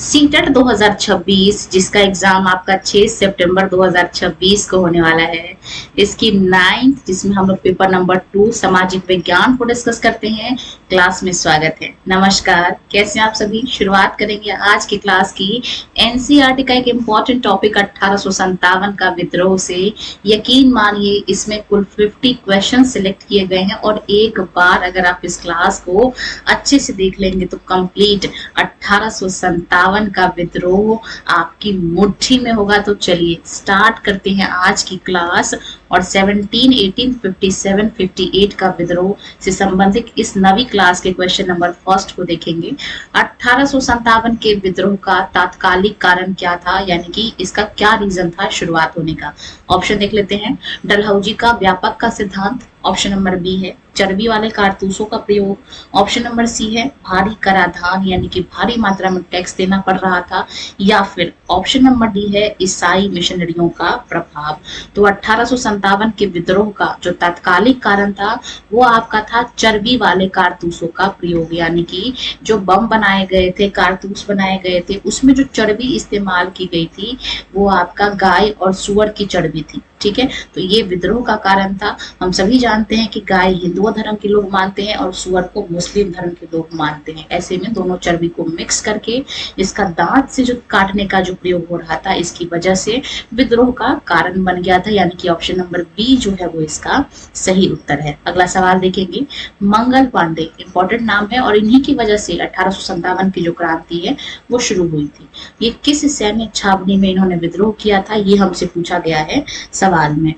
CTET 2026 जिसका exam आपका 6 सितंबर 2026 को होने वाला है। इसकी 9th जिसमें हम लोग पेपर नंबर 2 सामाजिक विज्ञान को डिस्कस करते हैं। क्लास में स्वागत है। नमस्कार, कैसे हैं आप सभी। शुरुआत करेंगे आज की क्लास की एनसीईआरटी का एक इम्पॉर्टेंट टॉपिक 1857 का विद्रोह से। यकीन मानिए इसमें कुल 50 क्वेश्चन सिलेक्ट किए गए हैं और एक बार अगर आप इस क्लास को अच्छे से देख लेंगे तो कंप्लीट 1857 का विद्रोह आपकी मुट्ठी में होगा। तो चलिए स्टार्ट करते हैं आज की क्लास और 17, 18, 57, 58 का विद्रोह से संबंधित इस नवी क्लास के क्वेश्चन नंबर फर्स्ट को देखेंगे। 1857 के विद्रोह का तात्कालिक कारण क्या था, यानी कि इसका क्या रीजन था शुरुआत होने का। ऑप्शन देख लेते हैं। डलहौजी का व्यापक का सिद्धांत, ऑप्शन नंबर बी है चर्बी वाले कारतूसों का प्रयोग, ऑप्शन नंबर सी है भारी कराधान यानी कि भारी मात्रा में टैक्स देना पड़ रहा था, या फिर ऑप्शन नंबर डी है ईसाई मिशनरियों का प्रभाव। तो 1857 के विद्रोह का जो तात्कालिक कारण था वो आपका था चर्बी वाले कारतूसों का प्रयोग, यानी कि जो बम बनाए गए थे, कारतूस बनाए गए थे, उसमें जो चर्बी इस्तेमाल की गई थी वो आपका गाय और सुअर की चर्बी थी। ठीक है, तो ये विद्रोह का कारण था। हम सभी जानते हैं कि गाय हिंदू धर्म के लोग मानते हैं और सुअर को मुस्लिम धर्म के लोग मानते हैं। ऐसे में दोनों चर्बी को मिक्स करके इसका दांत से जो काटने का जो प्रयोग हो रहा था, इसकी वजह से विद्रोह का कारण बन गया था, यानी कि ऑप्शन नंबर बी जो है वो इसका सही उत्तर है। अगला सवाल देखेंगे। मंगल पांडे इंपॉर्टेंट नाम है और इन्हीं की वजह से 1857 की जो क्रांति है वो शुरू हुई थी। ये किस सैन्य छावनी में इन्होंने विद्रोह किया था, ये हमसे पूछा गया है सवाल में।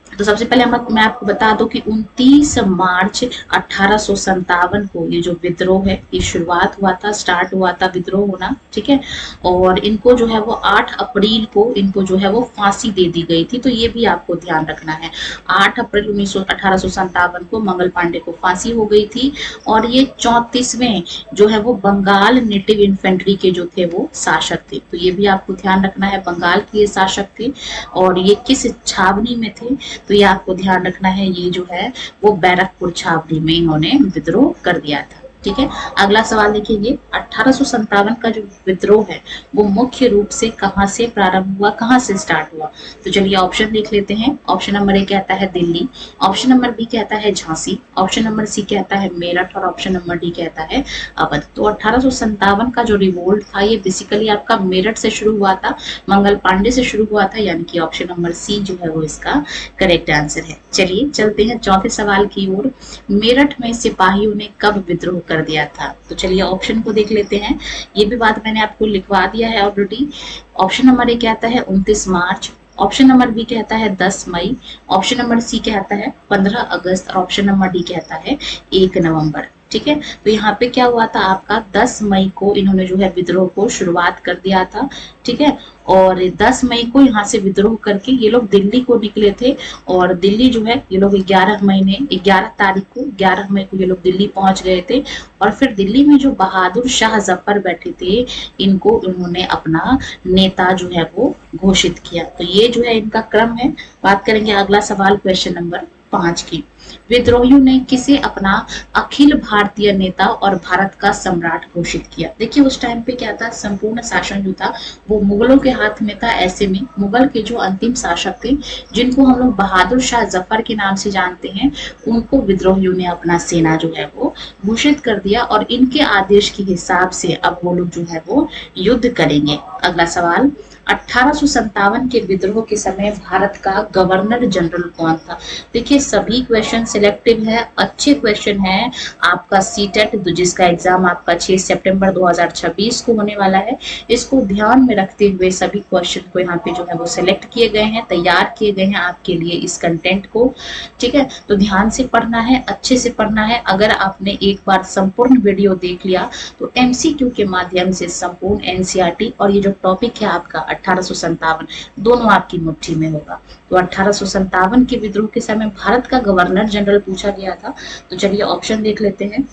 तो सबसे पहले मैं आपको बता दूं कि 29 मार्च 1857 को ये जो विद्रोह है ये शुरुआत हुआ था, स्टार्ट हुआ था विद्रोह होना। ठीक है, और इनको जो है वो 8 अप्रैल को इनको जो है वो फांसी दे दी गई थी। तो ये भी आपको ध्यान रखना है। 8 अप्रैल 1857 को मंगल पांडे को फांसी हो गई थी और ये 34वें जो है वो बंगाल नेटिव इन्फेंट्री के जो थे वो शासक थे। तो ये भी आपको ध्यान रखना है, बंगाल के ये शासक थे और ये किस छावनी में थे, तो ये आपको ध्यान रखना है। ये जो है वो बैरकपुर छावनी में इन्होंने विद्रोह कर दिया था। ठीक है, अगला सवाल देखिए। 1857 का जो विद्रोह है वो मुख्य रूप से कहां से प्रारंभ हुआ, कहां से स्टार्ट हुआ। तो चलिए ऑप्शन देख लेते हैं। ऑप्शन नंबर ए कहता है दिल्ली, ऑप्शन नंबर बी कहता है झांसी, ऑप्शन नंबर सी कहता है मेरठ और ऑप्शन नंबर डी कहता है अवध। तो 1857 का जो रिवोल्ट था ये बेसिकली आपका मेरठ से शुरू हुआ था, मंगल पांडे से शुरू हुआ था, यानी कि ऑप्शन नंबर सी जो है वो इसका करेक्ट आंसर है। चलिए चलते हैं चौथे सवाल की ओर। मेरठ में सिपाहियों ने कब विद्रोह कर दिया था। तो चलिए ऑप्शन को देख लेते हैं। ये भी बात मैंने आपको लिखवा दिया है ऑलरेडी। ऑप्शन नंबर ए कहता है 29 मार्च, ऑप्शन नंबर बी कहता है 10 मई, ऑप्शन नंबर सी कहता है 15 अगस्त और ऑप्शन नंबर डी कहता है 1 नवंबर। ठीक है, तो यहाँ पे क्या हुआ था आपका 10 मई को इन्होंने जो है विद्रोह को शुरुआत कर दिया था। ठीक है, और 10 मई को यहाँ से विद्रोह करके ये लोग दिल्ली को निकले थे और दिल्ली जो है ये लोग 11 तारीख को 11 मई को ये लोग दिल्ली पहुंच गए थे और फिर दिल्ली में जो बहादुर शाह जफर बैठे थे इनको उन्होंने अपना नेता जो है वो घोषित किया। तो ये जो है इनका क्रम है। बात करेंगे अगला सवाल क्वेश्चन नंबर 5 की। विद्रोहियों ने किसे अपना अखिल भारतीय नेता और भारत का सम्राट घोषित किया। देखिए उस टाइम पे क्या था, संपूर्ण शासन जो था वो मुगलों के हाथ में था। ऐसे में मुगल के जो अंतिम शासक थे जिनको हम लोग बहादुर शाह जफर के नाम से जानते हैं, उनको विद्रोहियों ने अपना सेना जो है वो घोषित कर दिया और इनके आदेश के हिसाब से अब वो लोग जो है वो युद्ध करेंगे। अगला सवाल। 1857 के विद्रोह के समय भारत का गवर्नर जनरल कौन था। देखिए सभी क्वेश्चन सिलेक्टिव है, अच्छे क्वेश्चन है। आपका सीटेट जिसका एग्जाम आपका 6 सितंबर 2026 को होने वाला है, इसको ध्यान में रखते हुए सभी क्वेश्चन को यहाँ पे जो है वो सिलेक्ट किए गए हैं, तैयार किए गए हैं आपके लिए इस कंटेंट को। ठीक है, तो ध्यान से पढ़ना है, अच्छे से पढ़ना है। अगर आपने एक बार संपूर्ण वीडियो देख लिया तो MCQ के माध्यम से संपूर्ण NCERT और ये जो टॉपिक है आपका 1857 दोनों आपकी मुट्ठी में होगा। तो 1857 के विद्रोह के समय भारत का गवर्नर जनरल पूछा गया था। तो चलिए ऑप्शन देख लेते हैं।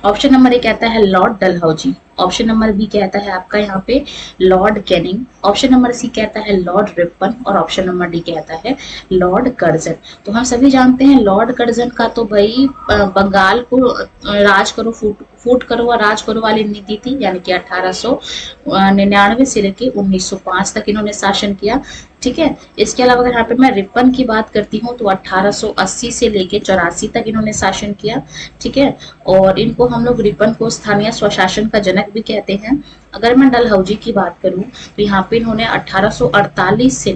ऑप्शन नंबर ए कहता है Lord Dalhousie, option number B कहता है आपका यहाँ पे Lord Canning, option number C कहता है लॉर्ड रिपन और ऑप्शन नंबर डी कहता है लॉर्ड कर्जन। तो हम सभी जानते हैं लॉर्ड कर्जन का तो भाई बंगाल को राज करो फूट करो और राज करो वाली नीति थी, यानी कि 1899 से लेके 1905 तक इन्होंने शासन किया। ठीक है, इसके अलावा अगर यहाँ पे मैं रिपन की बात करती हूँ तो 1880 से लेके 84 तक इन्होंने शासन किया। ठीक है, और इनको हम लोग रिपन को स्थानीय स्वशासन का जनक भी कहते हैं। अगर मैं डलहौजी की बात करूं तो यहाँ पे इन्होंने 1848 से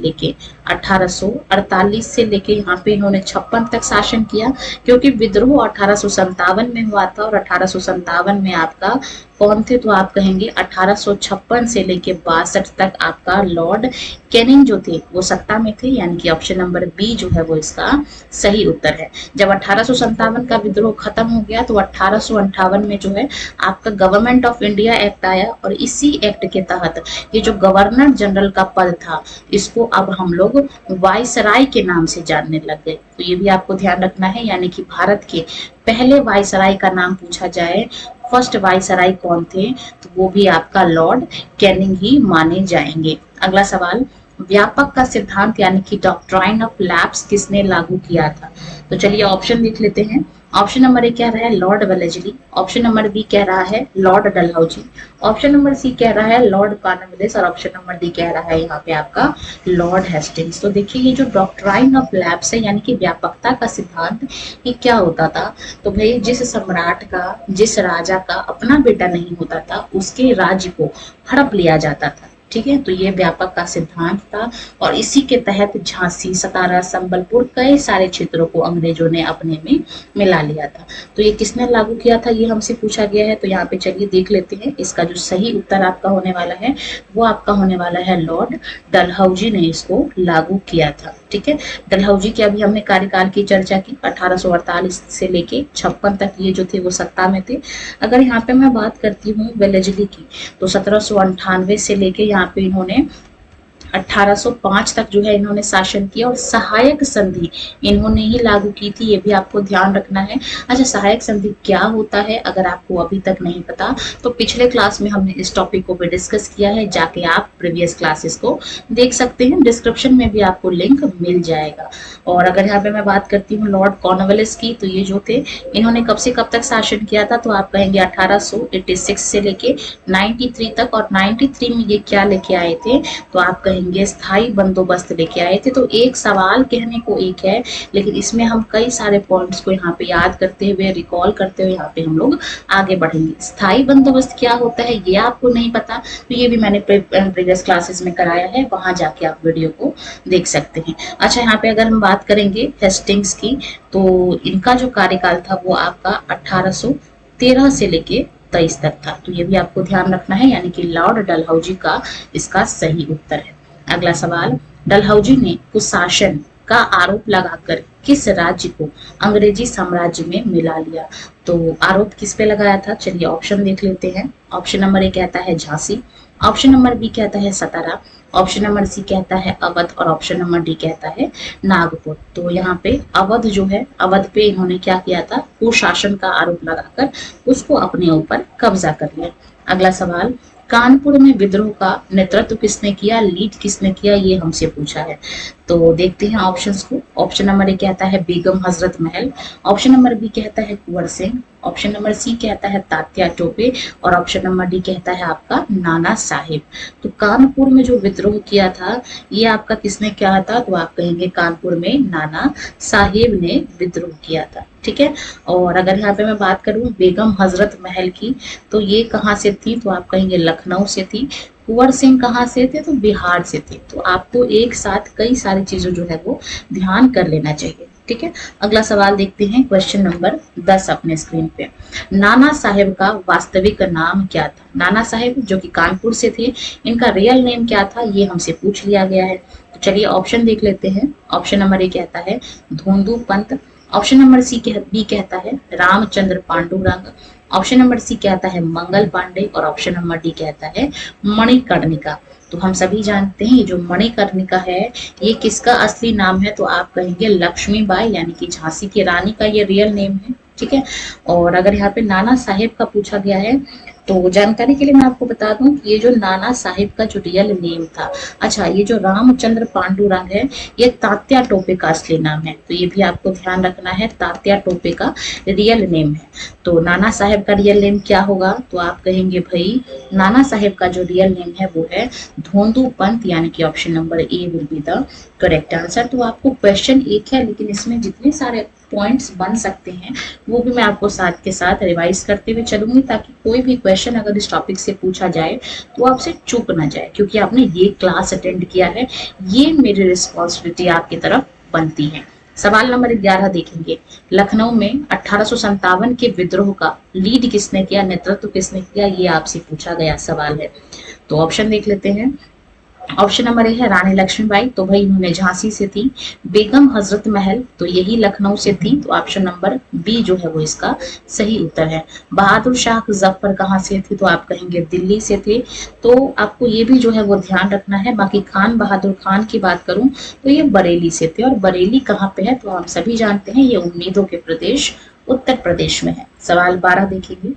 लेके यहाँ पे इन्होंने 56 तक शासन किया, क्योंकि विद्रोह 1857 में हुआ था और 1857 में आपका कौन थे, तो आप कहेंगे 1856 से लेके 62 तक आपका लॉर्ड कैनिंग जो थे वो सत्ता में थे, यानी कि ऑप्शन नंबर बी जो है वो इसका सही उत्तर है। जब 1857 का विद्रोह खत्म हो गया तो 1858 में जो है आपका गवर्नमेंट ऑफ इंडिया एक्ट आया, और इसी एक्ट के तहत ये जो गवर्नर जनरल का पद था इसको अब हम लोग वायसराय के नाम से जानने लग गए। तो ये भी आपको ध्यान रखना है, यानी कि भारत के पहले वायसराय का नाम पूछा जाए, फर्स्ट वायसराय कौन थे, तो वो भी आपका लॉर्ड कैनिंग ही माने जाएंगे। अगला सवाल, व्यापक का सिद्धांत यानी कि डॉक्ट्राइन ऑफ लैप्स किसने लागू किया था? तो चलिए ऑप्शन देख लेते हैं। ऑप्शन नंबर ए कह रहा है Lord Wellesley, option number B कह रहा है Lord Dalhousie, option number C कह रहा है लॉर्ड कॉर्नवालिस और ऑप्शन नंबर डी कह रहा है यहाँ पे आपका लॉर्ड हेस्टिंग्स। तो देखिए ये जो डॉक्ट्राइन ऑफ लैप्स है यानी कि व्यापकता का सिद्धांत, ये क्या होता था, तो भाई जिस सम्राट का, जिस राजा का अपना बेटा नहीं होता था उसके राज्य को हड़प लिया जाता था। ठीक है, तो ये व्यापक का सिद्धांत था और इसी के तहत झांसी, सतारा, संबलपुर कई सारे क्षेत्रों को अंग्रेजों ने अपने में मिला लिया था। तो ये किसने लागू किया था, ये हमसे पूछा गया है। तो यहाँ पे चलिए देख लेते हैं, इसका जो सही उत्तर आपका होने वाला है वो आपका होने वाला है लॉर्ड डलहौजी ने इसको लागू किया था। ठीक है, डलहौजी की अभी हमने कार्यकाल की चर्चा की, 1848 से लेके 56 तक ये जो थे वो सत्ता में थे। अगर यहाँ पे मैं बात करती हूँ वेलेस्ली की, तो 1798 से लेके यहाँ पे इन्होंने 1805 तक जो है इन्होंने शासन किया और सहायक संधि इन्होंने ही लागू की थी, ये भी आपको ध्यान रखना है। अच्छा, सहायक संधि क्या होता है अगर आपको अभी तक नहीं पता तो पिछले क्लास में हमने इस टॉपिक को भी डिस्कस किया है, जाके आप प्रीवियस क्लासेस को देख सकते हैं, डिस्क्रिप्शन में भी आपको लिंक मिल जाएगा। और अगर यहाँ पे मैं बात करती हूँ लॉर्ड कॉर्नवालिस की, तो ये जो थे इन्होंने कब से कब तक शासन किया था, तो आप कहेंगे 1886 से लेके 93 तक, और 93 में ये क्या लेके आए थे, तो आप कहेंगे स्थायी बंदोबस्त लेके आए थे। तो एक सवाल कहने को एक है, लेकिन इसमें हम कई सारे पॉइंट्स को यहाँ पे याद करते हुए, रिकॉल करते हुए यहाँ पे हम लोग आगे बढ़ेंगे। स्थायी बंदोबस्त क्या होता है ये आपको नहीं पता, तो ये भी मैंने प्रीवियस क्लासेस में कराया है, वहां जाके आप वीडियो को देख सकते हैं। अच्छा, यहाँ पे अगर हम बात करेंगे हेस्टिंग्स की, तो इनका जो कार्यकाल था वो आपका 1813 से लेके 23 तक था। तो ये भी आपको ध्यान रखना है, यानी कि लॉर्ड डलहौजी का इसका सही उत्तर है। अगला सवाल, डलहौजी ने कुशासन का आरोप लगाकर किस राज्य को अंग्रेजी साम्राज्य में मिला लिया? तो आरोप किस पे लगाया था, चलिए ऑप्शन देख लेते हैं। ऑप्शन नंबर ए कहता है झांसी, ऑप्शन नंबर बी कहता है सतारा, ऑप्शन नंबर सी कहता है अवध और ऑप्शन नंबर डी कहता है नागपुर। तो यहाँ पे अवध जो है, अवध पे इन्होंने क्या किया था, कुशासन का आरोप लगाकर उसको अपने ऊपर कब्जा कर लिया। अगला सवाल, कानपुर में विद्रोह का नेतृत्व किसने किया, लीड किसने किया, ये हमसे पूछा है। तो देखते हैं ऑप्शंस को। ऑप्शन नंबर ए कहता है Begum Hazrat Mahal, option number B कहता है Kunwar Singh, option number C कहता है तात्या टोपे और ऑप्शन नंबर डी कहता है आपका नाना साहिब। तो कानपुर में जो विद्रोह किया था ये आपका किसने किया था, तो आप कहेंगे कानपुर में नाना साहिब ने विद्रोह किया था। ठीक है, और अगर यहाँ पे मैं बात करूं बेगम हजरत महल की, तो ये कहाँ से थी, तो आप कहेंगे लखनऊ से थी। कुंवर सिंह कहाँ से थे, तो बिहार से थे। तो आपको एक साथ कई सारी चीजों जो है वो ध्यान कर लेना चाहिए। ठीक है, अगला सवाल देखते हैं, क्वेश्चन नंबर 10 अपने स्क्रीन पे। नाना साहेब का वास्तविक नाम क्या था? नाना साहेब जो कि कानपुर से थे, इनका रियल नेम क्या था, ये हमसे पूछ लिया गया है। तो चलिए ऑप्शन देख लेते हैं। ऑप्शन नंबर ए कहता है Dhondu Pant, option number B कहता है Ramchandra Pandurang, option number C कहता है मंगल पांडे और ऑप्शन नंबर डी कहता है मणिकर्णिका। तो हम सभी जानते हैं ये जो मणिकर्णिका है ये किसका असली नाम है, तो आप कहेंगे लक्ष्मीबाई, यानी कि झांसी की रानी का ये रियल नेम है। ठीक है। और अगर यहाँ पे नाना साहेब का पूछा गया है तो जानकारी के लिए मैं आपको बता दूं कि ये जो नाना साहिब का जो रियल नेम था, अच्छा ये जो रामचंद्र पांडुरंग है ये तात्या टोपे का असली नाम है, तो ये भी आपको ध्यान रखना है, तात्या टोपे का रियल नेम है। तो नाना साहेब का रियल नेम क्या होगा, तो आप कहेंगे भाई नाना साहेब का जो रियल नेम है वो है धोंदू पंत, यानी कि option number A will be the correct answer. तो आपको क्वेश्चन एक है लेकिन इसमें जितने सारे पॉइंट्स बन सकते हैं वो भी मैं आपको साथ के साथ रिवाइज करते हुए चलूंगी, ताकि कोई भी क्वेश्चन अगर इस टॉपिक से पूछा जाए तो आपसे चूक ना जाए, क्योंकि आपने ये क्लास अटेंड किया है, ये मेरी रिस्पॉन्सिबिलिटी आपकी तरफ बनती है। सवाल नंबर 11 देखेंगे, लखनऊ में 1857 के विद्रोह का लीड किसने किया, नेतृत्व किसने किया, ये आपसे पूछा गया सवाल है। तो ऑप्शन देख लेते हैं। ऑप्शन नंबर ए है रानी लक्ष्मीबाई, तो भाई इन्होंने झांसी से थी। बेगम हजरत महल, तो यही लखनऊ से थी, तो ऑप्शन नंबर बी जो है वो इसका सही उत्तर है। बहादुर शाह जफर कहाँ से थे, तो आप कहेंगे दिल्ली से थे। तो आपको ये भी जो है वो ध्यान रखना है। बाकी खान बहादुर खान की बात करूं तो ये बरेली से थे, और बरेली कहाँ पे है, तो हम सभी जानते हैं ये उम्मीदों के प्रदेश उत्तर प्रदेश में है। सवाल 12 देखेंगे,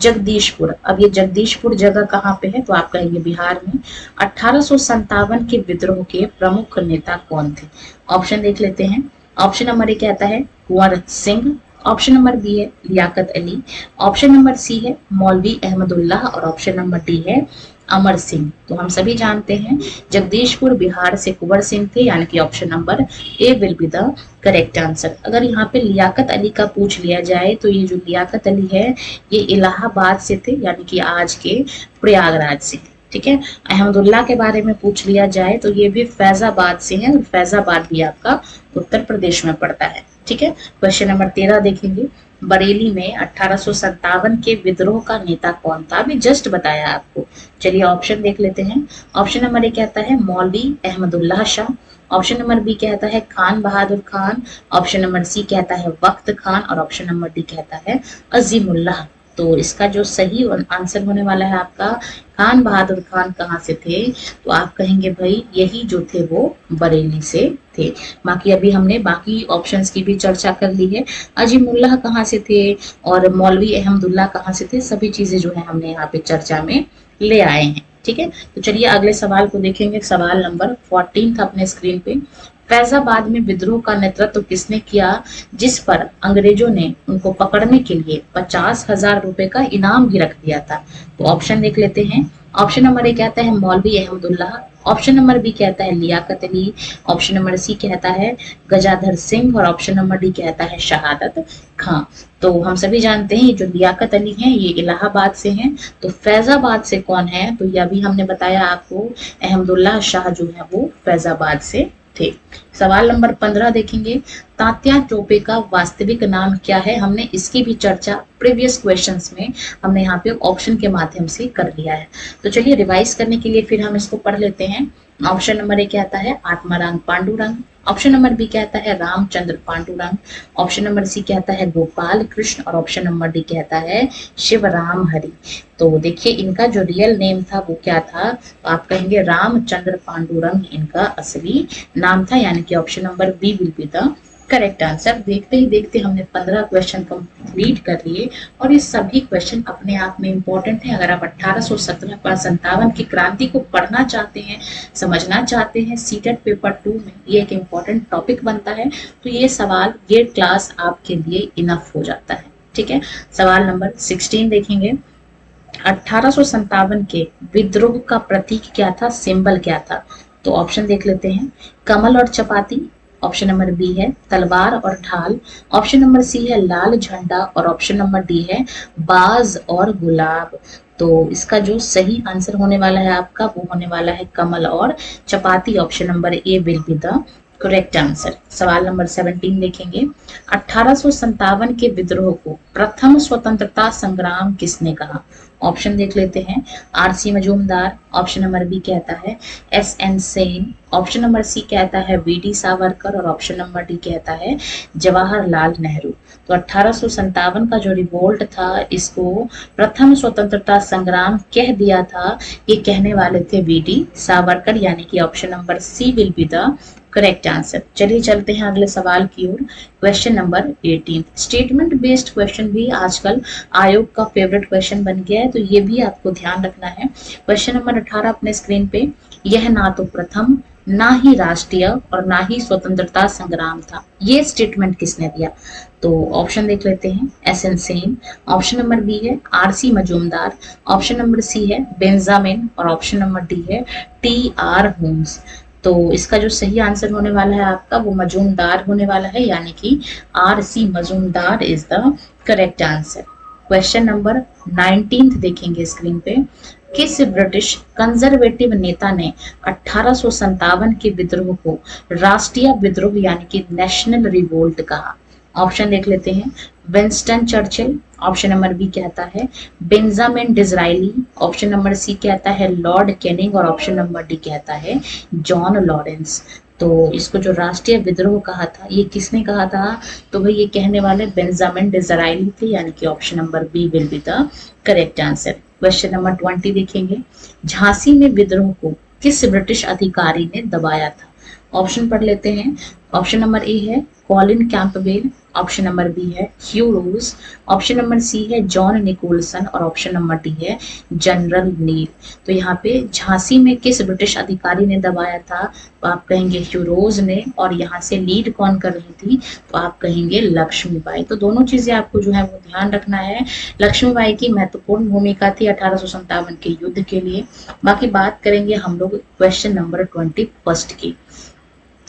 जगदीशपुर, अब ये जगदीशपुर जगह कहाँ पे है, तो आप कहेंगे बिहार में। 1857 के विद्रोह के प्रमुख नेता कौन थे, ऑप्शन देख लेते हैं। ऑप्शन नंबर ए कहता है Kunwar Singh, option number B है Liaquat Ali, option number C है मौलवी अहमदुल्लाह, और ऑप्शन नंबर डी है अमर सिंह। तो हम सभी जानते हैं जगदीशपुर बिहार से कुंवर सिंह थे, यानी कि option number A will be the correct answer. अगर यहाँ पे लियाकत अली का पूछ लिया जाए तो ये जो लियाकत अली है ये इलाहाबाद से थे, यानी कि आज के प्रयागराज से, ठीक है। अहमदुल्ला के बारे में पूछ लिया जाए तो ये भी फैजाबाद से है, और फैजाबाद भी आपका उत्तर प्रदेश में पड़ता है, ठीक है। क्वेश्चन नंबर 13 देखेंगे, बरेली में 1857 के विद्रोह का नेता कौन था, अभी जस्ट बताया आपको। चलिए ऑप्शन देख लेते हैं। ऑप्शन नंबर ए कहता है Maulvi Ahmadullah Shah, option number B कहता है Khan Bahadur Khan, option number C कहता है वक्त खान, और ऑप्शन नंबर डी कहता है अजीमुल्लाह। तो इसका जो सही आंसर होने वाला है आपका खान बहादुर खान कहाँ से थे, तो आप कहेंगे भाई यही जो थे वो बरेली से थे। बाकी अभी हमने बाकी ऑप्शंस की भी चर्चा कर ली है, अजीमुल्लाह कहाँ से थे और मौलवी अहमदुल्ला कहाँ से थे, सभी चीजें जो है हमने यहाँ पे चर्चा में ले आए हैं, ठीक है। तो चलिए अगले सवाल को देखेंगे। सवाल नंबर 14 था अपने स्क्रीन पे, फैजाबाद में विद्रोह का नेतृत्व किसने किया जिस पर अंग्रेजों ने उनको पकड़ने के लिए 50,000 रुपए का इनाम भी रख दिया था। तो ऑप्शन देख लेते हैं। ऑप्शन नंबर ए कहता है Maulvi Ahmadullah, option number B कहता है Liaquat Ali, option number C कहता है गजाधर सिंह, और ऑप्शन नंबर डी कहता है शहादत खां। तो हम सभी जानते हैं जो लियाकत अली हैं ये इलाहाबाद से हैं, तो फैजाबाद से कौन है, तो ये अभी हमने बताया आपको अहमदुल्लाह शाह जो है वो फैजाबाद से थे। सवाल नंबर 15 देखेंगे, तात्या टोपे का वास्तविक नाम क्या है, हमने इसकी भी चर्चा प्रीवियस क्वेश्चंस में हमने यहाँ पे ऑप्शन के माध्यम से कर लिया है। तो चलिए रिवाइज करने के लिए फिर हम इसको पढ़ लेते हैं। ऑप्शन नंबर ए कहता है Atmaram Pandurang, option number B कहता है Ramchandra Pandurang, option number C कहता है गोपाल कृष्ण, और ऑप्शन नंबर डी कहता है शिवराम हरि। तो देखिए इनका जो रियल नेम था वो क्या था, तो आप कहेंगे रामचंद्र पांडुरंग इनका असली नाम था, यानी कि option number B will be the correct answer. देखते ही देखते हमने 15 क्वेश्चन कंप्लीट कर लिए, और ये सभी क्वेश्चन अपने आप में इंपॉर्टेंट है। अगर आप 1857 की क्रांति को पढ़ना चाहते हैं, समझना चाहते हैं, सीटेट पेपर 2 में ये एक इम्पोर्टेंट टॉपिक बनता है, तो ये सवाल ये क्लास आपके लिए इनफ हो जाता है, ठीक है। सवाल नंबर 16 देखेंगे, 1857 के विद्रोह का प्रतीक क्या था, सिंबल क्या था। तो ऑप्शन देख लेते हैं। कमल और चपाती, ऑप्शन नंबर बी है तलवार और ढाल, ऑप्शन नंबर सी है लाल झंडा, और ऑप्शन नंबर डी है बाज और गुलाब। तो इसका जो सही आंसर होने वाला है आपका वो होने वाला है कमल और चपाती, option number A will be the correct answer. सवाल नंबर 17 देखेंगे, 1857 के विद्रोह को प्रथम स्वतंत्रता संग्राम किसने कहा। ऑप्शन देख लेते हैं। RC Majumdar, option number B कहता है SN Sen, option number C कहता है वीडी सावरकर, और ऑप्शन नंबर डी कहता है जवाहरलाल नेहरू। तो 1857 का जो रिवोल्ट था इसको प्रथम स्वतंत्रता संग्राम कह दिया था, ये कहने वाले थे वीडी सावरकर, यानी कि option number C will be the correct answer. चलिए चलते हैं अगले सवाल की ओर। Question number 18। Statement based question भी आजकल आयोग का फेवरेट क्वेश्चन बन गया है, तो ये भी आपको ध्यान रखना है। क्वेश्चन नंबर 18 अपने स्क्रीन पे, यह ना तो प्रथम, ना ही राष्ट्रीय और ना ही स्वतंत्रता संग्राम था, ये स्टेटमेंट किसने दिया? तो ऑप्शन देख लेते हैं। S N Sen, option number B है R C Majumdar, option number C है बेंजामिन और ऑप्शन नंबर डी है टी आर होम्स। तो इसका जो सही आंसर होने वाला है आपका वो मजूमदार होने वाला है, यानी कि R C Majumdar is the correct answer. Question number 19 देखेंगे स्क्रीन पे। किस ब्रिटिश कंजर्वेटिव नेता ने 1857 के विद्रोह को राष्ट्रीय विद्रोह यानी कि नेशनल रिवोल्ट कहा? ऑप्शन देख लेते हैं। Winston Churchill, option number B कहता है Benjamin Disraeli, option number C कहता है लॉर्ड कैनिंग और ऑप्शन नंबर डी कहता है जॉन लॉरेंस। तो इसको जो राष्ट्रीय विद्रोह कहा था ये किसने कहा था? तो भाई ये कहने वाले बेंजामिन डिज़राइली थे, यानी कि option number B will be the correct answer. Question number 20 देखेंगे। झांसी में विद्रोह को किस ब्रिटिश अधिकारी ने दबाया था? ऑप्शन पढ़ लेते हैं। ऑप्शन नंबर ए है Colin Campbell, option number B है Hugh Rose, option number C है जॉन निकोलसन और ऑप्शन नंबर डी है जनरल नील। तो यहाँ पे झांसी में किस ब्रिटिश अधिकारी ने दबाया था? तो आप कहेंगे ह्यू रोज ने, और यहाँ से लीड कौन कर रही थी? तो आप कहेंगे लक्ष्मीबाई। तो दोनों चीजें आपको जो है वो ध्यान रखना है। लक्ष्मीबाई की महत्वपूर्ण भूमिका थी 1857 के युद्ध के लिए। बाकी बात करेंगे हम लोग क्वेश्चन नंबर 21 की।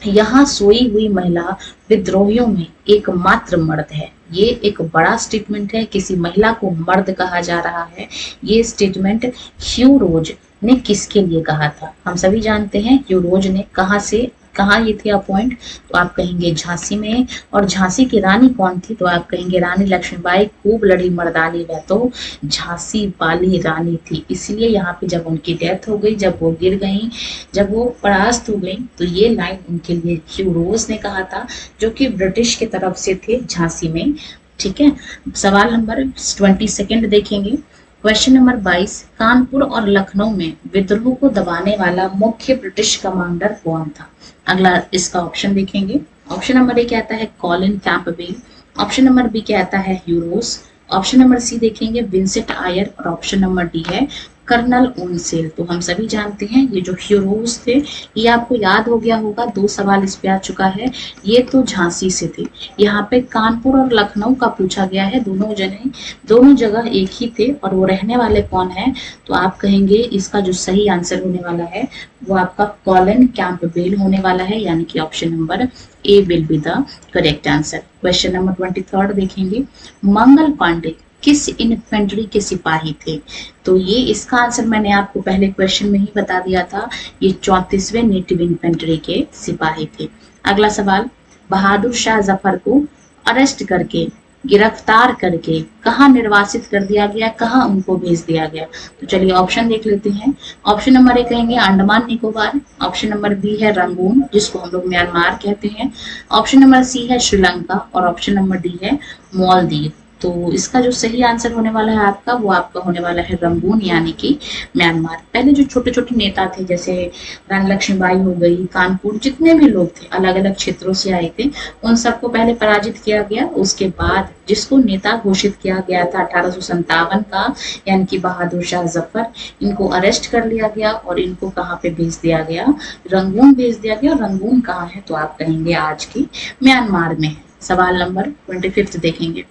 यहाँ सोई हुई महिला विद्रोहियों में एकमात्र मर्द है, ये एक बड़ा स्टेटमेंट है। किसी महिला को मर्द कहा जा रहा है। ये स्टेटमेंट ह्यू रोज ने किसके लिए कहा था? हम सभी जानते हैं ह्यू रोज ने कहाँ ये थे अपॉइंट? तो आप कहेंगे झांसी में। और झांसी की रानी कौन थी? तो आप कहेंगे रानी लक्ष्मीबाई। खूब लड़ी मर्दानी वह तो झांसी वाली रानी थी। इसलिए यहाँ पे जब उनकी डेथ हो गई, जब वो गिर गई, जब वो परास्त हो गई, तो ये लाइन उनके लिए ह्यू रोज ने कहा था, जो कि ब्रिटिश की तरफ से थे झांसी में। ठीक है। सवाल नंबर 22 देखेंगे। Question number 22। कानपुर और लखनऊ में विद्रोह को दबाने वाला मुख्य ब्रिटिश कमांडर कौन था? अगला इसका ऑप्शन देखेंगे। ऑप्शन नंबर ए कहता है Colin Campbell, option number B कहता है ह्यू रोज, ऑप्शन नंबर सी देखेंगे विंसेंट आयर और ऑप्शन नंबर डी है कर्नल ओनसेल। तो हम सभी जानते हैं ये जो ह्यू रोज थे, ये आपको याद हो गया होगा, 2 सवाल इस पे आ चुका है। ये तो झांसी से थे। यहाँ पे कानपुर और लखनऊ का पूछा गया है। दोनों जगह एक ही थे और वो रहने वाले कौन है? तो आप कहेंगे इसका जो सही आंसर होने वाला है वो आपका कॉलिन कैंपबेल होने वाला है, यानी कि option number A will be the correct answer. Question number 23 देखेंगे। मंगल पांडे किस इन्फेंट्री के सिपाही थे? तो ये इसका आंसर मैंने आपको पहले क्वेश्चन में ही बता दिया था। ये 34वें नेटिव इन्फेंट्री के सिपाही थे। अगला सवाल। बहादुर शाह जफर को अरेस्ट करके, गिरफ्तार करके कहाँ निर्वासित कर दिया गया, कहाँ उनको भेज दिया गया? तो चलिए ऑप्शन देख लेते हैं। ऑप्शन नंबर ए कहेंगे Andaman Nicobar, option number B है रंगून जिसको हम लोग म्यांमार कहते हैं, ऑप्शन नंबर सी है श्रीलंका और ऑप्शन नंबर डी है मालदीव। तो इसका जो सही आंसर होने वाला है आपका वो आपका होने वाला है रंगून, यानी कि म्यांमार। पहले जो छोटे छोटे नेता थे जैसे रानी लक्ष्मीबाई हो गई, कानपुर, जितने भी लोग थे अलग अलग क्षेत्रों से आए थे, उन सबको पहले पराजित किया गया। उसके बाद जिसको नेता घोषित किया गया था 1857 का, यानी कि बहादुर शाह जफर, इनको अरेस्ट कर लिया गया और इनको कहाँ पे भेज दिया गया? रंगून भेज दिया गया। रंगून कहाँ है? तो आप कहेंगे आज की म्यांमार में है। सवाल नंबर 25 देखेंगे।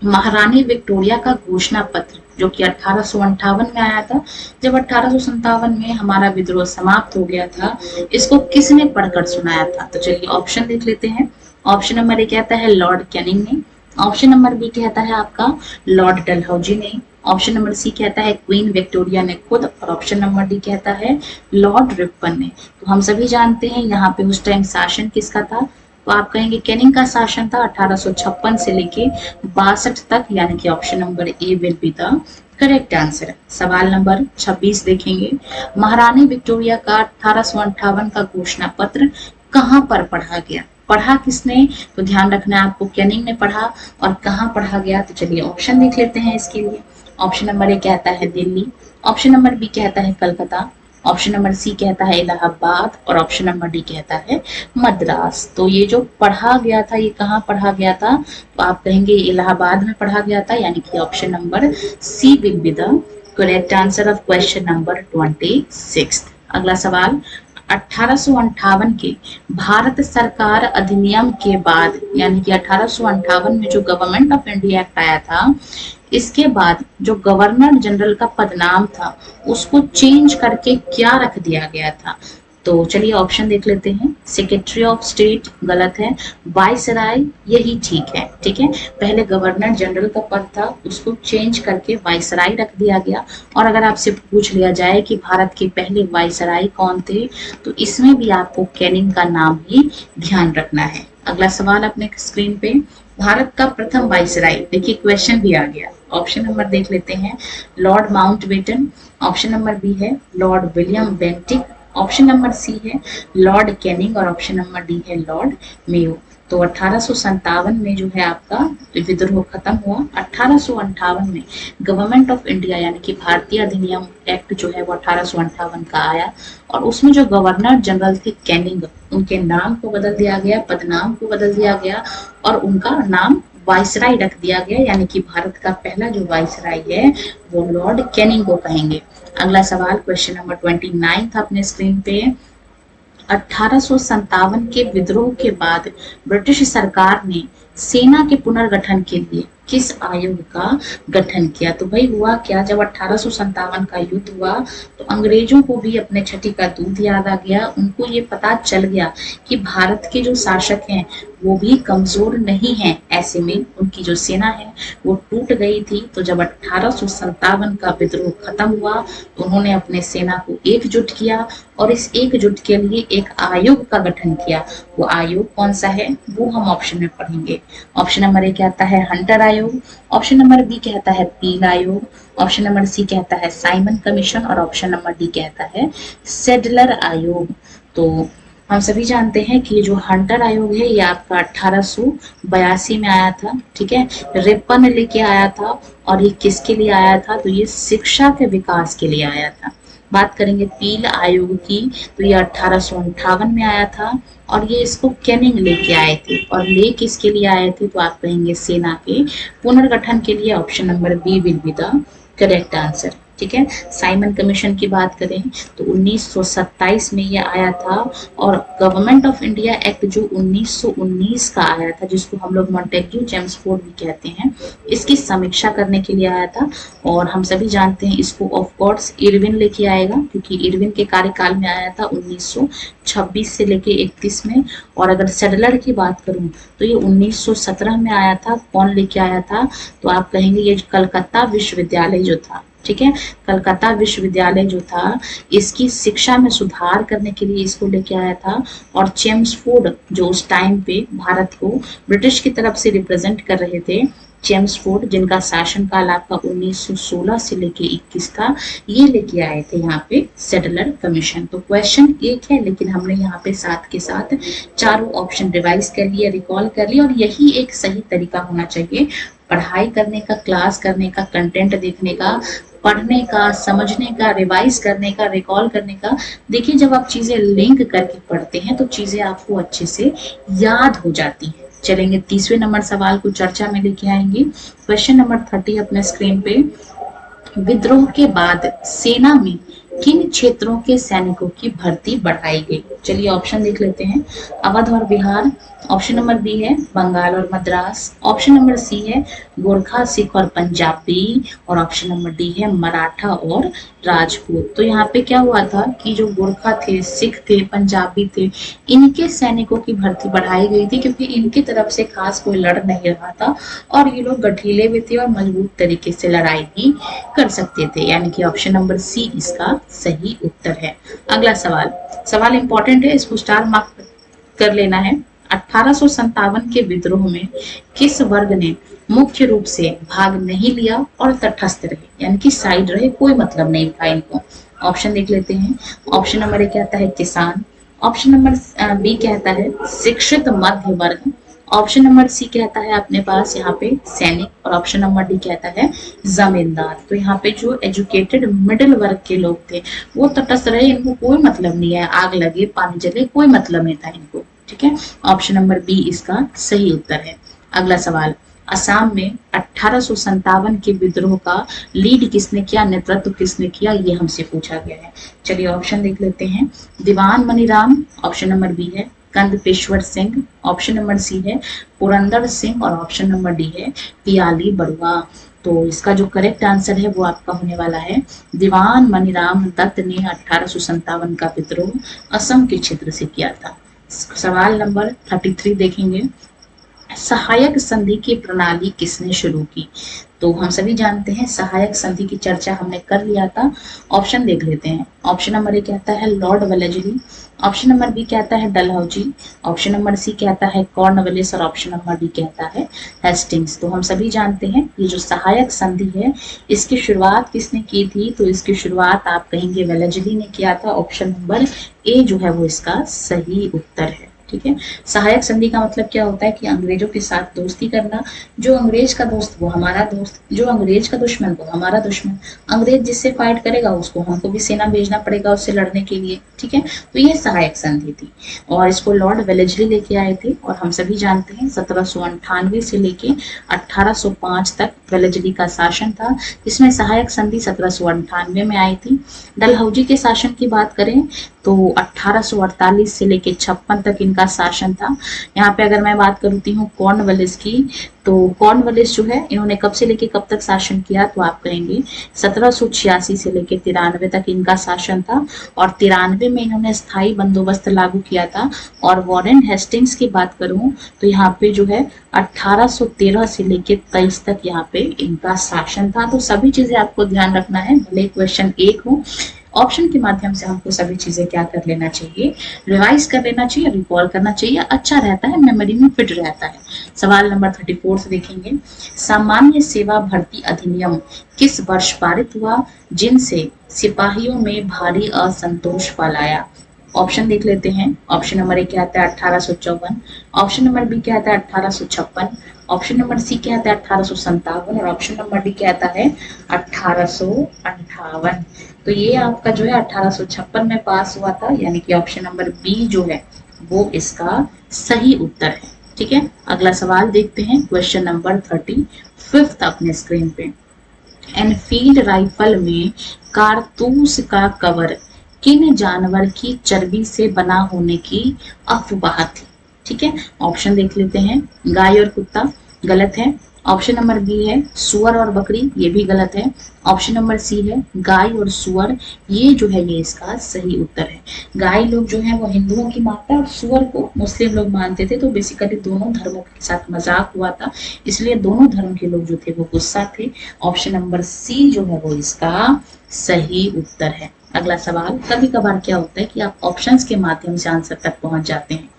महारानी विक्टोरिया का घोषणा पत्र जो कि 1858 में आया था, जब 1857 में हमारा विद्रोह समाप्त हो गया था, इसको किसने पढ़कर सुनाया था? तो चलिए ऑप्शन देख लेते हैं। ऑप्शन नंबर ए कहता है लॉर्ड कैनिंग ने, ऑप्शन नंबर बी कहता है आपका लॉर्ड डलहौजी ने, ऑप्शन नंबर सी कहता है क्वीन विक्टोरिया ने खुद और ऑप्शन नंबर डी कहता है लॉर्ड रिपन ने। तो हम सभी जानते हैं यहाँ पे उस टाइम शासन किसका था? तो आप कहेंगे कैनिंग का शासन था 1856 से लेके 62 तक, यानी कि option number A will be the correct answer. सवाल नंबर 26 देखेंगे। महारानी विक्टोरिया का 1858 का घोषणा पत्र कहाँ पर पढ़ा गया? पढ़ा किसने? तो ध्यान रखना है आपको, कैनिंग ने पढ़ा और कहाँ पढ़ा गया? तो चलिए ऑप्शन देख लेते हैं इसके लिए। ऑप्शन नंबर ए कहता है दिल्ली, ऑप्शन नंबर बी कहता है कलकत्ता, ऑप्शन नंबर सी कहता है इलाहाबाद और ऑप्शन नंबर डी कहता है मद्रास। तो ये जो पढ़ा गया था ये कहाँ पढ़ा गया था, तो आप कहेंगे इलाहाबाद में पढ़ा गया था, यानी कि option number C will be the correct answer of question number 26। अगला सवाल, 1858 के भारत सरकार अधिनियम के बाद, यानी कि 1858 में जो गवर्नमेंट ऑफ इंडिया एक्ट आया था, इसके बाद जो गवर्नर जनरल का पदनाम था उसको चेंज करके क्या रख दिया गया था। तो चलिए ऑप्शन देख लेते हैं। सेक्रेटरी ऑफ स्टेट गलत है, वाइसराय यही ठीक है। ठीक है, पहले गवर्नर जनरल का पद था, उसको चेंज करके वाइसराय रख दिया गया। और अगर आपसे पूछ लिया जाए कि भारत के पहले वाइसराय कौन थे, तो इसमें भी आपको कैनिंग का नाम ही ध्यान रखना है। अगला सवाल अपने स्क्रीन पे, भारत का प्रथम वाइसराय, देखिए क्वेश्चन भी आ गया। ऑप्शन नंबर देख लेते हैं, Lord Mountbatten, option number B है Lord William Bentinck, option number C है लॉर्ड कैनिंग और ऑप्शन नंबर डी है लॉर्ड मेयो। तो 1857 में जो है आपका विद्रोह खत्म हुआ। 1858 में गवर्नमेंट ऑफ इंडिया यानी कि भारतीय अधिनियम एक्ट जो है वो 1858 का आया, और उसमें जो गवर्नर जनरल थे कैनिंग, उनके नाम को बदल दिया गया, पदनाम को बदल दिया गया और उनका नाम वाइसराय रख दिया गया, यानी कि भारत का पहला जो वाइसराय है वो लॉर्ड कैनिंग को कहेंगे। अगला सवाल क्वेश्चन नंबर 29 था अपने स्क्रीन पे, 1857 के विद्रोह के बाद ब्रिटिश सरकार ने सेना के पुनर्गठन के लिए किस आयोग का गठन किया। तो भाई हुआ क्या, जब 1857 का युद्ध हुआ तो अंग्रेजों को भी अपने छठी का दूध याद आ गया। उनको ये पता चल गया कि भारत के जो शासक हैं वो भी कमजोर नहीं है, ऐसे में उनकी जो सेना है वो टूट गई थी। तो जब 1857 का विद्रोह खत्म हुआ तो उन्होंने अपने सेना को एकजुट किया और इस एकजुट के लिए एक आयोग का गठन किया। वो आयोग कौन सा है वो हम ऑप्शन में पढ़ेंगे। ऑप्शन नंबर ए कहता है हंटर आयोग, ऑप्शन नंबर बी कहता है पील आयोग, ऑप्शन नंबर सी कहता है साइमन कमीशन और ऑप्शन नंबर डी कहता है सेडलर आयोग। तो हम सभी जानते हैं कि जो हंटर आयोग है ये आपका 1882 में आया था। ठीक है, रिपन लेके आया था और ये किसके लिए आया था, तो ये शिक्षा के विकास के लिए आया था। बात करेंगे पील आयोग की, तो ये 1858 में आया था और ये इसको कैनिंग लेके आए थे। और ले किसके लिए आए थे, तो आप कहेंगे सेना के पुनर्गठन के लिए। Option number B will be the correct answer. ठीक है, साइमन कमीशन की बात करें तो 1927 में ये आया था और गवर्नमेंट ऑफ इंडिया एक्ट जो 1919 का आया था, जिसको हम लोग मॉन्टेग्यू चेम्सफोर्ड भी कहते हैं, इसकी समीक्षा करने के लिए आया था। और हम सभी जानते हैं इसको ऑफ कोर्स इरविन लेके आएगा, क्योंकि इरविन के कार्यकाल में आया था 1926 से लेके 31 में। और अगर सेडलर की बात करूं तो ये 1917 में आया था। कौन लेके आया था, तो आप कहेंगे ये कलकत्ता विश्वविद्यालय जो था। ठीक है, कलकत्ता विश्वविद्यालय जो था इसकी शिक्षा में सुधार करने के लिए इसको लेके आया था। और चेम्सफोर्ड जो उस टाइम पे भारत को ब्रिटिश की तरफ से रिप्रेजेंट कर रहे थे, चेम्सफोर्ड जिनका शासनकाल आपका 1916 से लेके 21 था, ये लेके आए थे यहाँ पे सेडलर कमीशन। तो क्वेश्चन एक है, लेकिन हमने यहाँ पे साथ के साथ चारों ऑप्शन रिवाइज कर लिए, रिकॉल कर लिए, और यही एक सही तरीका होना चाहिए पढ़ाई करने का, क्लास करने का, कंटेंट देखने का, पढ़ने का, समझने का, रिवाइज करने का, रिकॉल करने का। देखिए जब आप चीजें लिंक करके पढ़ते हैं तो चीजें आपको अच्छे से याद हो जाती हैं। चलेंगे तीसरे नंबर सवाल को चर्चा में लेके आएंगे। क्वेश्चन नंबर 30 अपने स्क्रीन पे, विद्रोह के बाद सेना में किन क्षेत्रों के सैनिकों की भर्ती बढ़ाई गई। चलिए ऑप्शन देख लेते हैं, अवध और बिहार, ऑप्शन नंबर बी है बंगाल और मद्रास, ऑप्शन नंबर सी है गोरखा, सिख और पंजाबी, और ऑप्शन नंबर डी है मराठा और राजपूत। तो यहाँ पे क्या हुआ था कि जो गोरखा थे, सिख थे, पंजाबी थे, इनके सैनिकों की भर्ती बढ़ाई गई थी, क्योंकि इनकी तरफ से खास कोई लड़ नहीं रहा था और ये लोग गठीले भी थे और मजबूत तरीके से लड़ाई भी कर सकते थे, यानी कि ऑप्शन नंबर सी इसका सही उत्तर है। अगला सवाल इंपॉर्टेंट है, इसको स्टार मार्क कर लेना है। 1857 के विद्रोह में किस वर्ग ने मुख्य रूप से भाग नहीं लिया और तटस्थ रहे, यानी कि साइड रहे, कोई मतलब नहीं था इनको। ऑप्शन देख लेते हैं। ऑप्शन नंबर ए कहता है किसान, ऑप्शन नंबर बी कहता है शिक्षित मध्य वर्ग, ऑप्शन नंबर सी कहता है अपने पास यहाँ पे सैनिक, और ऑप्शन नंबर डी कहता है जमींदार। तो यहाँ पे जो एजुकेटेड मिडिल वर्ग के लोग थे वो तटस्थ रहे, इनको कोई मतलब नहीं है, आग लगे पानी जले कोई मतलब नहीं था इनको। ठीक है, ऑप्शन नंबर बी इसका सही उत्तर है। अगला सवाल, असम में 1857 के विद्रोह का लीड किसने किया, नेतृत्व किसने किया, ये हमसे पूछा गया है। चलिए ऑप्शन देख लेते हैं। दीवान मनीराम, ऑप्शन नंबर बी है कंदपेश्वर सिंह, ऑप्शन नंबर सी है पुरंदर सिंह, और ऑप्शन नंबर डी है पियाली बरुआ। तो इसका जो करेक्ट आंसर है वो आपका होने वाला है दीवान मनीराम दत्त ने 1857 का विद्रोह असम के क्षेत्र से किया था। सवाल नंबर 33 देखेंगे। सहायक संधि की प्रणाली किसने शुरू की? तो हम सभी जानते हैं सहायक संधि की चर्चा हमने कर लिया था। ऑप्शन देख लेते हैं। ऑप्शन नंबर ए कहता है Lord Wellesley, option number B कहता है डलहौजी, ऑप्शन नंबर सी कहता है कॉर्नवालिस, और ऑप्शन नंबर डी कहता है हेस्टिंग्स। तो हम सभी जानते हैं ये जो सहायक संधि है इसकी शुरुआत किसने की थी? तो इसकी शुरुआत आप कहेंगे वेलेस्ली ने किया था। ऑप्शन नंबर ए जो है वो इसका सही उत्तर है। ठीक है, सहायक संधि का मतलब क्या होता है कि अंग्रेजों के साथ दोस्ती करना, जो अंग्रेज का दोस्त वो हमारा दोस्त, जो अंग्रेज का दुश्मन वो हमारा दुश्मन, अंग्रेज जिससे फाइट करेगा उसको हमको भी सेना भेजना पड़ेगा उससे लड़ने के लिए। ठीक है, तो ये सहायक संधि थी और इसको लॉर्ड वेलेस्ली लेके आए थे। और हम सभी जानते हैं 1798 से लेके 1805 तक वेलेस्ली का शासन था, इसमें सहायक संधि 1798 में आई थी। डलहौजी के शासन की बात करें तो 1848 से लेके 56 तक इनका शासन था। यहाँ पे अगर मैं बात करती हूँ कॉर्नवालिस की, तो कॉर्नवालिस जो है इन्होंने कब से लेके कब तक शासन किया? तो आप कहेंगे 1786 से लेके 93 तक इनका शासन था, और 93 में इन्होंने स्थायी बंदोबस्त लागू किया था। और वॉरेन हेस्टिंग्स की बात करूं तो यहाँ पे जो है 1813 से लेके 23 तक यहाँ पे इनका शासन था। तो सभी चीजें आपको ध्यान रखना है, भले क्वेश्चन एक हो, ऑप्शन के माध्यम से हमको सभी चीजें क्या कर लेना चाहिए, रिवाइज कर लेना चाहिए, रिकॉल करना चाहिए, अच्छा रहता है, मेमोरी में फिट रहता है। सवाल नंबर 34 से देखेंगे। सामान्य सेवा भर्ती अधिनियम किस वर्ष पारित हुआ जिनसे सिपाहियों में भारी असंतोष फैलाया? ऑप्शन देख लेते हैं। ऑप्शन नंबर ए क्या आता है 1854, ऑप्शन नंबर बी क्या आता है 1856, ऑप्शन नंबर सी क्या आता है 1857, और ऑप्शन नंबर डी क्या आता है 1858। तो ये आपका जो है 1856 में पास हुआ था, यानी कि ऑप्शन नंबर बी जो है वो इसका सही उत्तर है। ठीक है, अगला सवाल देखते हैं। क्वेश्चन नंबर 35 अपने स्क्रीन पे। एनफील्ड राइफल में कारतूस का कवर किन जानवर की चर्बी से बना होने की अफवाह थी? ठीक है, ऑप्शन देख लेते हैं। गाय और कुत्ता, गलत है। ऑप्शन नंबर बी है सुअर और बकरी, ये भी गलत है। ऑप्शन नंबर सी है गाय और सुअर, ये जो है ये इसका सही उत्तर है। गाय लोग जो है वो हिंदुओं की मानता है और सुअर को मुस्लिम लोग मानते थे, तो बेसिकली दोनों धर्मों के साथ मजाक हुआ था, इसलिए दोनों धर्म के लोग जो थे वो गुस्सा थे। ऑप्शन नंबर सी जो है वो इसका सही उत्तर है। अगला सवाल, कभी कभार क्या होता है कि आप ऑप्शंस के माध्यम से आंसर तक पहुंच जाते हैं।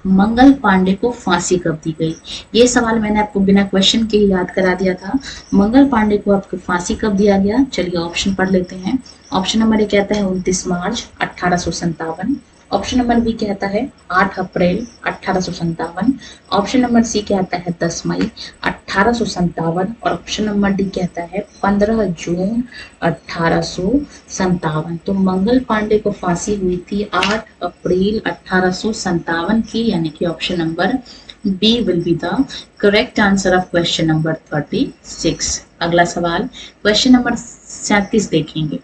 मंगल पांडे को फांसी कब दी गई? ये सवाल मैंने आपको बिना क्वेश्चन के ही याद करा दिया था। मंगल पांडे को आपको फांसी कब दिया गया? चलिए ऑप्शन पढ़ लेते हैं। ऑप्शन नंबर ए कहता है 29 मार्च 1857, ऑप्शन नंबर बी कहता है 8 अप्रैल 1857, ऑप्शन नंबर सी कहता है 10 मई 1857, और ऑप्शन नंबर डी कहता है 15 जून 1857। तो मंगल पांडे को फांसी हुई थी 8 अप्रैल 1857 की, यानी कि option number B will be the correct answer of question number 36। अगला सवाल, क्वेश्चन नंबर 37 देखेंगे।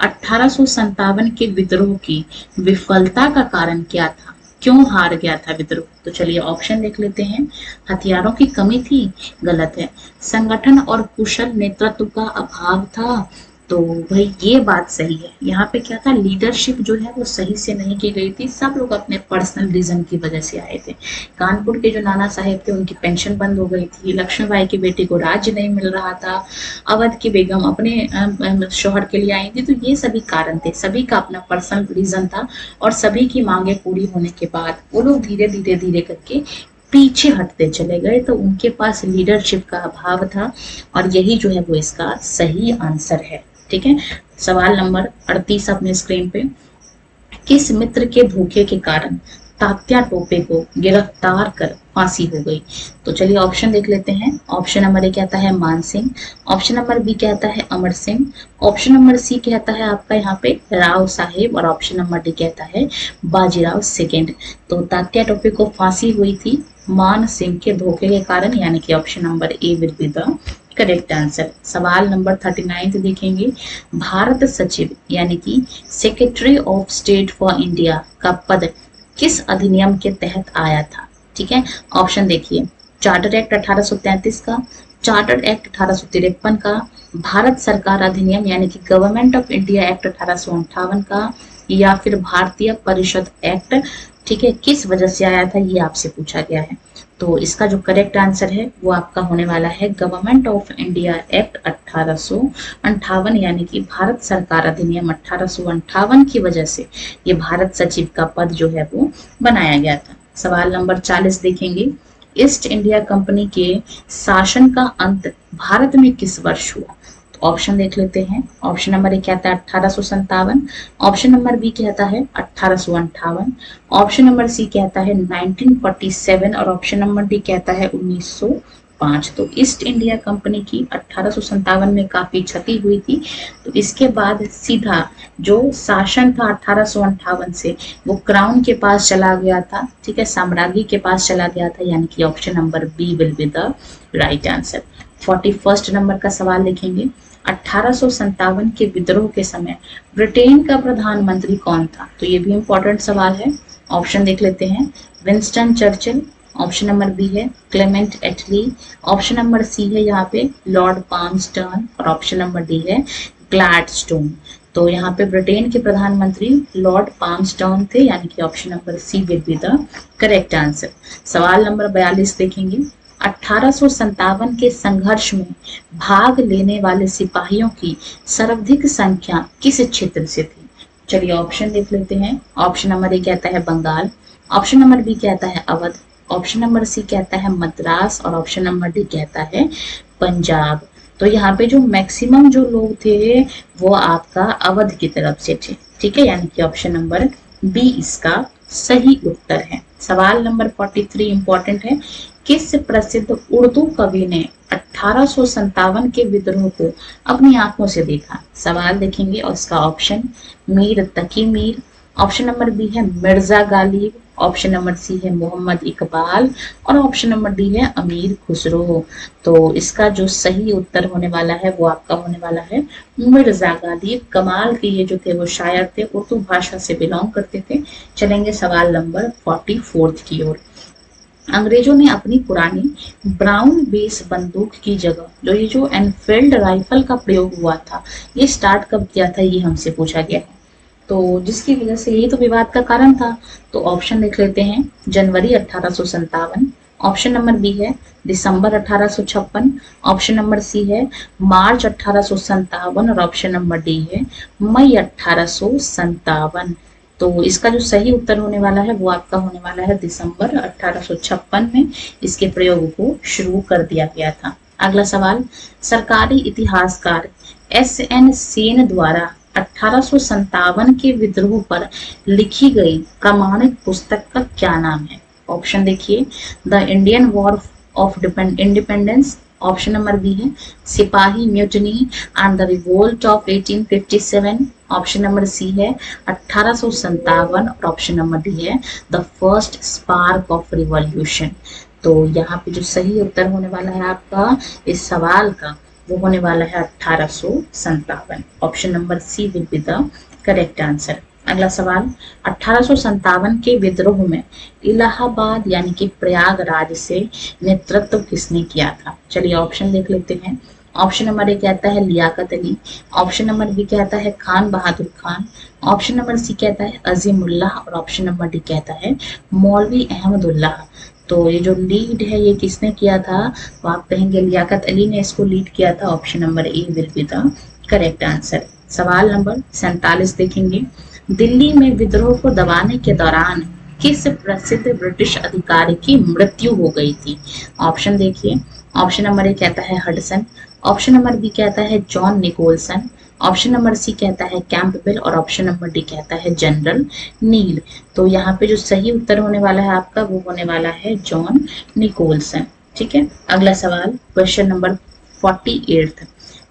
1857 के विद्रोह की विफलता का कारण क्या था? क्यों हार गया था विद्रोह? तो चलिए ऑप्शन देख लेते हैं। हथियारों की कमी थी, गलत है। संगठन और कुशल नेतृत्व का अभाव था, तो भाई ये बात सही है। यहाँ पे क्या था, लीडरशिप जो है वो सही से नहीं की गई थी, सब लोग अपने पर्सनल रीजन की वजह से आए थे। कानपुर के जो नाना साहेब थे उनकी पेंशन बंद हो गई थी, लक्ष्मीबाई की बेटी को राज्य नहीं मिल रहा था, अवध की बेगम अपने शौहर के लिए आई थी, तो ये सभी कारण थे, सभी का अपना पर्सनल रीजन था, और सभी की मांगे पूरी होने के बाद वो लोग धीरे धीरे करके पीछे हटते चले गए, तो उनके पास लीडरशिप का अभाव था, और यही जो है वो इसका सही आंसर है। ठीक है, सवाल नंबर 38 अपने स्क्रीन पे। किस मित्र के धोखे के कारण तात्या टोपे को गिरफ्तार कर फांसी हो गई? तो चलिए ऑप्शन देख लेते हैं। ऑप्शन नंबर ए कहता है मान सिंह, ऑप्शन नंबर बी कहता है Amar Singh, option number C कहता है आपका यहाँ पे राव साहेब, और ऑप्शन नंबर डी कहता है बाजीराव सेकेंड। तो तात्या टोपे को फांसी हुई थी मान सिंह के धोखे के कारण, यानी कि option number A will be the correct answer. सवाल नंबर 39 देखेंगे। भारत सचिव यानी कि secretary of state for India का पद किस अधिनियम के तहत आया था? ठीक है, ऑप्शन देखिए, चार्टर एक्ट 1833 का, चार्टर एक्ट 1853 का, भारत सरकार अधिनियम यानी कि गवर्नमेंट ऑफ इंडिया एक्ट 1858 का, या फिर भारतीय परिषद एक्ट। ठीक है, किस वजह से आया था ये आपसे पूछा गया है। तो इसका जो करेक्ट आंसर है वो आपका होने वाला है गवर्नमेंट ऑफ इंडिया एक्ट 1858, यानी कि भारत सरकार अधिनियम 1858 की वजह से ये भारत सचिव का पद जो है वो बनाया गया था। सवाल नंबर 40 देखेंगे। ईस्ट इंडिया कंपनी के शासन का अंत भारत में किस वर्ष हुआ? तो ऑप्शन देख लेते हैं। ऑप्शन नंबर ए कहता है 1857, ऑप्शन नंबर बी कहता है 1858, ऑप्शन नंबर सी कहता है 1947 और ऑप्शन नंबर डी कहता है 1905। तो ईस्ट इंडिया कंपनी की 1857 में काफी क्षति हुई थी, तो इसके बाद सीधा जो शासन था 1858 से वो क्राउन के पास चला गया था। ठीक है, साम्राज्य के पास चला गया था, यानी कि option number B will be the right answer. 41 number का सवाल देखेंगे। 1857 के विद्रोह के समय ब्रिटेन का प्रधानमंत्री कौन था? तो ये भी इंपॉर्टेंट सवाल है। ऑप्शन देख लेते हैं। Winston Churchill, option number B है Clement Attlee, option number C है यहाँ पे लॉर्ड पामस्टर्न, और ऑप्शन नंबर डी है ग्लैडस्टोन। तो यहाँ पे ब्रिटेन के प्रधानमंत्री लॉर्ड पामस्टर्न थे, यानी कि option number C will be the correct answer. सवाल नंबर 42 देखेंगे। 1857 के संघर्ष में भाग लेने वाले सिपाहियों की सर्वाधिक संख्या किस क्षेत्र से थी? चलिए ऑप्शन देख लेते हैं। ऑप्शन नंबर ए कहता है बंगाल, ऑप्शन नंबर बी कहता है अवध, ऑप्शन नंबर सी कहता है मद्रास, और ऑप्शन नंबर डी कहता है पंजाब। तो यहाँ पे जो मैक्सिमम जो लोग थे वो आपका अवध की तरफ से थे। ठीक है, यानी कि ऑप्शन नंबर बी इसका सही उत्तर है। सवाल नंबर 43 इंपॉर्टेंट है। किस प्रसिद्ध उर्दू कवि ने 1857 के विद्रोह को अपनी आंखों से देखा? सवाल देखेंगे और इसका option Mir Taqi Mir, option number B है Mirza Ghalib, option number C है मोहम्मद इकबाल, और ऑप्शन नंबर डी है अमीर खुसरो। तो इसका जो सही उत्तर होने वाला है वो आपका होने वाला है मिर्जा गालिब। कमाल के ये जो थे वो शायर थे, उर्दू भाषा से बिलोंग करते थे। चलेंगे सवाल नंबर 44 की ओर। अंग्रेजों ने अपनी पुरानी ब्राउन बेस बंदूक की जगह जो एनफील्ड राइफल का प्रयोग हुआ था, ये स्टार्ट कब किया था, ये हमसे पूछा गया है। तो जिसकी वजह से यही तो विवाद का कारण था। तो ऑप्शन देख लेते हैं। जनवरी 1857, ऑप्शन नंबर बी है दिसंबर 1856, ऑप्शन नंबर सी है मार्च 1857, और ऑप्शन नंबर डी है मई 1857। तो इसका जो सही उत्तर होने वाला है वो आपका होने वाला है दिसंबर 1856 में इसके प्रयोग को शुरू कर दिया गया था। अगला सवाल। सरकारी इतिहासकार एस.एन. सेन द्वारा 1857 के विद्रोह पर लिखी गई प्रामाणिक पुस्तक का क्या नाम है? ऑप्शन देखिए। The Indian war of independence, option number B है sepoy mutiny and the revolt of 1857, option number C है 1857, और ऑप्शन नंबर डी है the first spark of revolution. तो यहाँ पे जो सही उत्तर होने वाला है आपका इस सवाल का वो होने वाला है 1857। Option number C will be the correct answer. अगला सवाल। 1857 के विद्रोह में इलाहाबाद यानी कि प्रयागराज से नेतृत्व किसने किया था? चलिए ऑप्शन देख लेते हैं। ऑप्शन नंबर ए कहता है Liaquat Ali, option number B कहता है Khan Bahadur Khan, option number C कहता है अजीमुल्लाह, और ऑप्शन नंबर डी कहता है मौलवी अहमदुल्लाह। तो ये जो लीड है ये किसने किया था? तो आप कहेंगे लियाकत अली ने इसको लीड किया था। Option number A will be the correct answer. सवाल नंबर 47 देखेंगे। दिल्ली में विद्रोह को दबाने के दौरान किस प्रसिद्ध ब्रिटिश अधिकारी की मृत्यु हो गई थी? ऑप्शन देखिए। ऑप्शन नंबर ए कहता है हडसन, ऑप्शन नंबर बी कहता है John Nicholson, option number C कहता है कैंपबेल और ऑप्शन नंबर डी कहता है जनरल नील। तो यहाँ पे जो सही उत्तर होने वाला है आपका वो होने वाला है जॉन निकोलसन। ठीक है, अगला सवाल क्वेश्चन नंबर 48।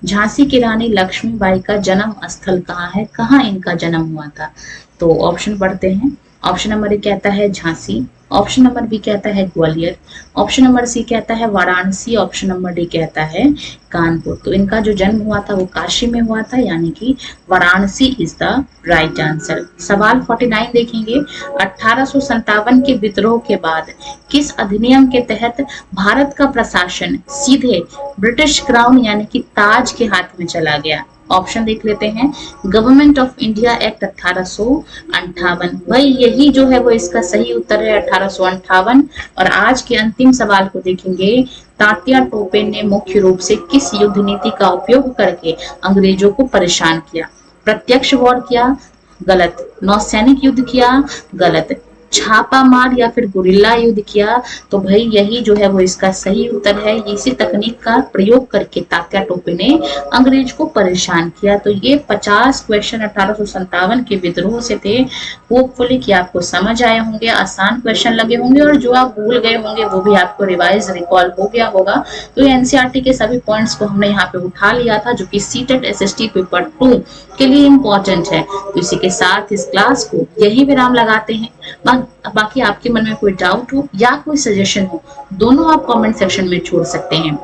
झांसी की रानी लक्ष्मीबाई का जन्म स्थल कहाँ है, कहाँ इनका जन्म हुआ था? तो ऑप्शन पढ़ते हैं। ऑप्शन नंबर ए कहता है झांसी, ऑप्शन नंबर बी कहता है ग्वालियर, ऑप्शन नंबर सी कहता है वाराणसी, ऑप्शन नंबर डी कहता है कानपुर। तो इनका जो जन्म हुआ था वो काशी में हुआ था, यानी कि Varanasi is the right answer. सवाल 49 देखेंगे। 1857 के विद्रोह के बाद किस अधिनियम के तहत भारत का प्रशासन सीधे ब्रिटिश क्राउन यानी कि ताज के हाथ में चला गया? ऑप्शन देख लेते हैं। गवर्नमेंट ऑफ इंडिया एक्ट 1858, भाई यही जो है वो इसका सही उत्तर है 1858। और आज के अंतिम सवाल को देखेंगे। तात्या टोपे ने मुख्य रूप से किस युद्ध नीति का उपयोग करके अंग्रेजों को परेशान किया? प्रत्यक्ष वॉर किया? गलत। नौसैनिक युद्ध किया? गलत। छापा मार या फिर गुरिल्ला युद्ध किया? तो भाई यही जो है वो इसका सही उत्तर है। इसी तकनीक का प्रयोग करके तात्या टोपे ने अंग्रेज को परेशान किया। तो ये 50 क्वेश्चन 1857 के विद्रोह से थे। होपफुली कि आपको समझ आए होंगे, आसान क्वेश्चन लगे होंगे और जो आप भूल गए होंगे वो भी आपको रिवाइज रिकॉल हो गया होगा। तो ये एनसीईआरटी के सभी पॉइंट्स को हमने यहाँ पे उठा लिया था, जो कि सीटेट एसएसटी पेपर 2 के लिए इम्पोर्टेंट है। तो इसी के साथ इस क्लास को यही विराम लगाते हैं। बाकी आपके मन में कोई डाउट हो या कोई सजेशन हो, दोनों आप कमेंट सेक्शन में छोड़ सकते हैं।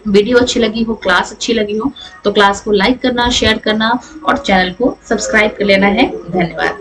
वीडियो अच्छी लगी हो, क्लास अच्छी लगी हो तो क्लास को लाइक करना, शेयर करना और चैनल को सब्सक्राइब कर लेना है। धन्यवाद।